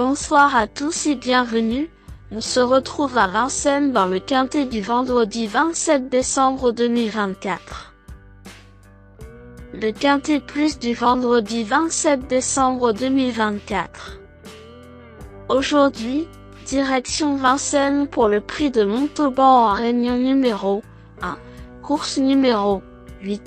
Bonsoir à tous et bienvenue, on se retrouve à Vincennes dans le quintet du vendredi 27 décembre 2024. Le quintet plus du vendredi 27 décembre 2024. Aujourd'hui, direction Vincennes pour le prix de Montauban en réunion numéro 1, course numéro 8.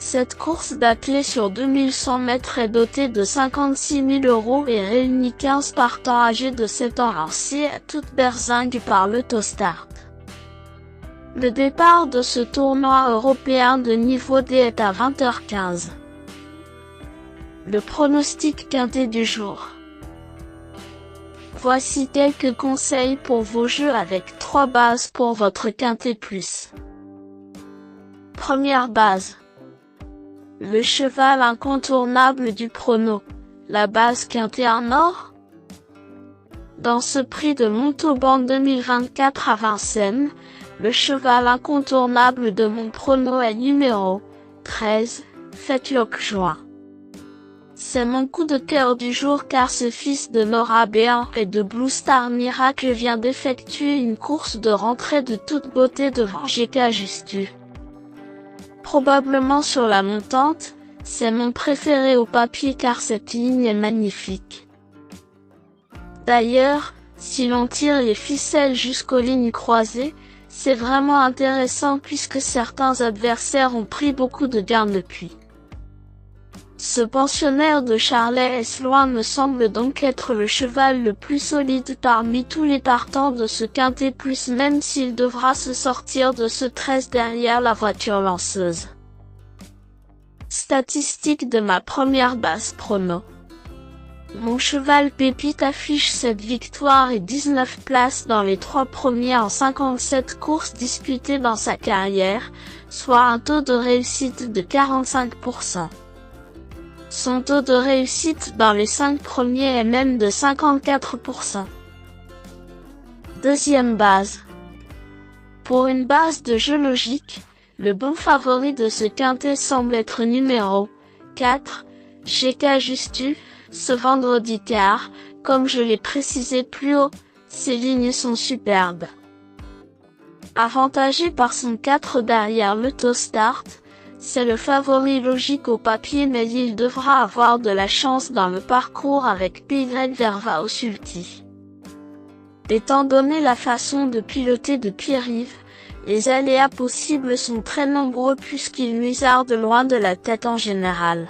Cette course d'attelé sur 2100 mètres est dotée de 56 000 € et réunit 15 partants âgés de 7 ans lancés à toute berzingue par l'Autostart. Le départ de ce tournoi européen de niveau D est à 20h15. Le pronostic quintet du jour. Voici quelques conseils pour vos jeux avec 3 bases pour votre quintet plus. Première base. Le cheval incontournable du prono, la base quintet en or. Dans ce prix de Montauban 2024 à Vincennes, le cheval incontournable de mon prono est numéro 13, Fetlock Joie. C'est mon coup de cœur du jour car ce fils de Nora Béan et de Blue Star Miracle vient d'effectuer une course de rentrée de toute beauté devant GK Justu. Probablement sur la montante, c'est mon préféré au papier car cette ligne est magnifique. D'ailleurs, si l'on tire les ficelles jusqu'aux lignes croisées, c'est vraiment intéressant puisque certains adversaires ont pris beaucoup de gains depuis. Ce pensionnaire de Charlet Esloin me semble donc être le cheval le plus solide parmi tous les partants de ce quintet plus même s'il devra se sortir de ce 13 derrière la voiture lanceuse. Statistiques de ma première base prono. Mon cheval Pépite affiche 7 victoires et 19 places dans les 3 premiers en 57 courses disputées dans sa carrière, soit un taux de réussite de 45%. Son taux de réussite dans les 5 premiers est même de 54%. Deuxième base. Pour une base de jeu logique, le bon favori de ce quintet semble être numéro 4, GK Justu, ce vendredi car, comme je l'ai précisé plus haut, ses lignes sont superbes. Avantagé par son 4 derrière l'Autostart, c'est le favori logique au papier mais il devra avoir de la chance dans le parcours avec PY Verva au sulky. Étant donné la façon de piloter de Pierre-Yves, les aléas possibles sont très nombreux puisqu'il musarde loin de la tête en général.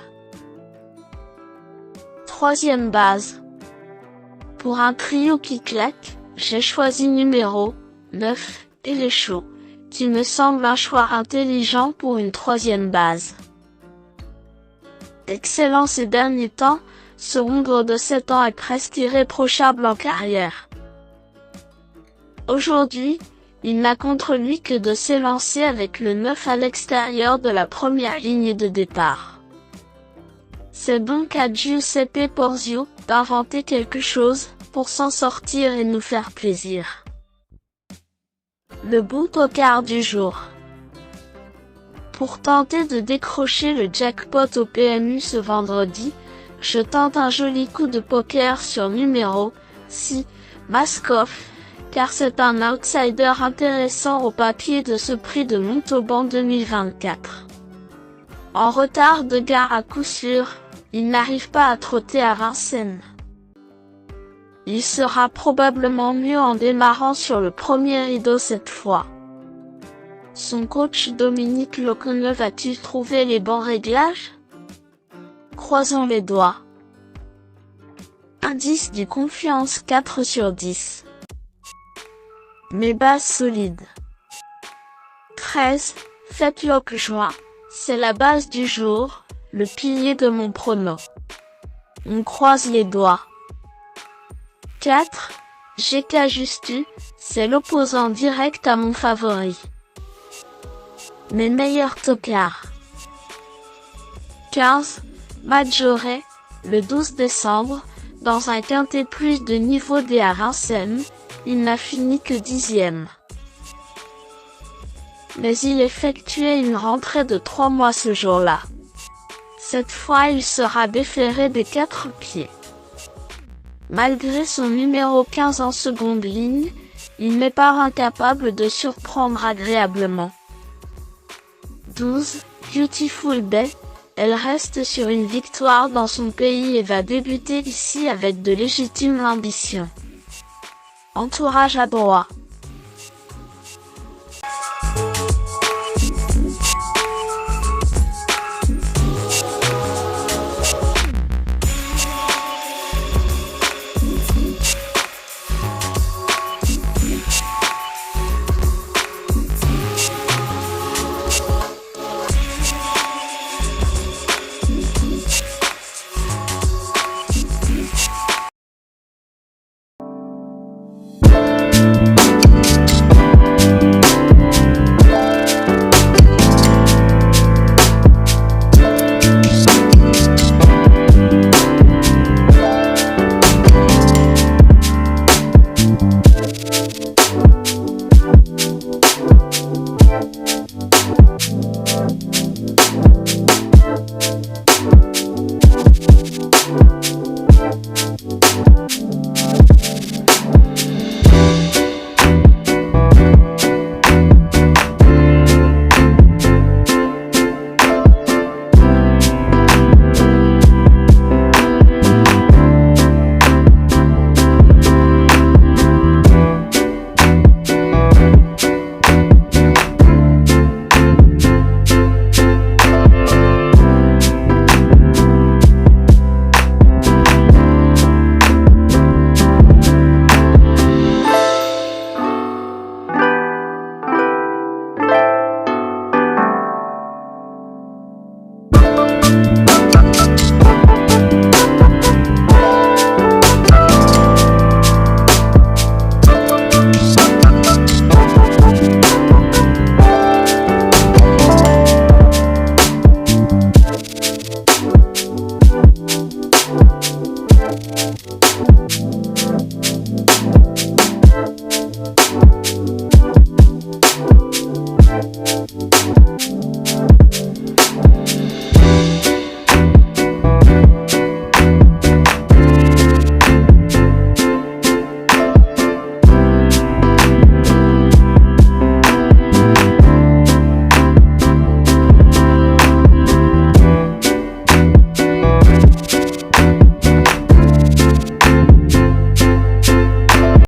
Troisième base. Pour un trio qui claque, j'ai choisi numéro 9, Téléchaud, qui me semble un choix intelligent pour une troisième base. Excellent ces derniers temps, ce hongre de 7 ans est presque irréprochable en carrière. Aujourd'hui, il n'a contre lui que de s'élancer avec le 9 à l'extérieur de la première ligne de départ. C'est donc à Giuseppe Porzio d'inventer quelque chose pour s'en sortir et nous faire plaisir. Le bout au quart du jour. Pour tenter de décrocher le jackpot au PMU ce vendredi, je tente un joli coup de poker sur numéro 6, Maskoff, car c'est un outsider intéressant au papier de ce prix de Montauban 2024. En retard de gare à coup sûr, il n'arrive pas à trotter à Vincennes. Il sera probablement mieux en démarrant sur le premier rideau cette fois. Son coach Dominique Loconeuf a-t-il trouvé les bons réglages? Croisons les doigts. Indice du confiance 4 sur 10. Mes bases solides. 13, Fetlock Joie, c'est la base du jour, le pilier de mon prono. On croise les doigts. 4, GK Justu, c'est l'opposant direct à mon favori. Mes meilleurs tocards. 15, Majoré, le 12 décembre, dans un quintet plus de niveau D à Vincennes, il n'a fini que 10e. Mais il effectuait une rentrée de 3 mois ce jour-là. Cette fois il sera déféré des 4 pieds. Malgré son numéro 15 en seconde ligne, il n'est pas incapable de surprendre agréablement. 12. Beautiful Day. Elle reste sur une victoire dans son pays et va débuter ici avec de légitimes ambitions. Entourage à droit.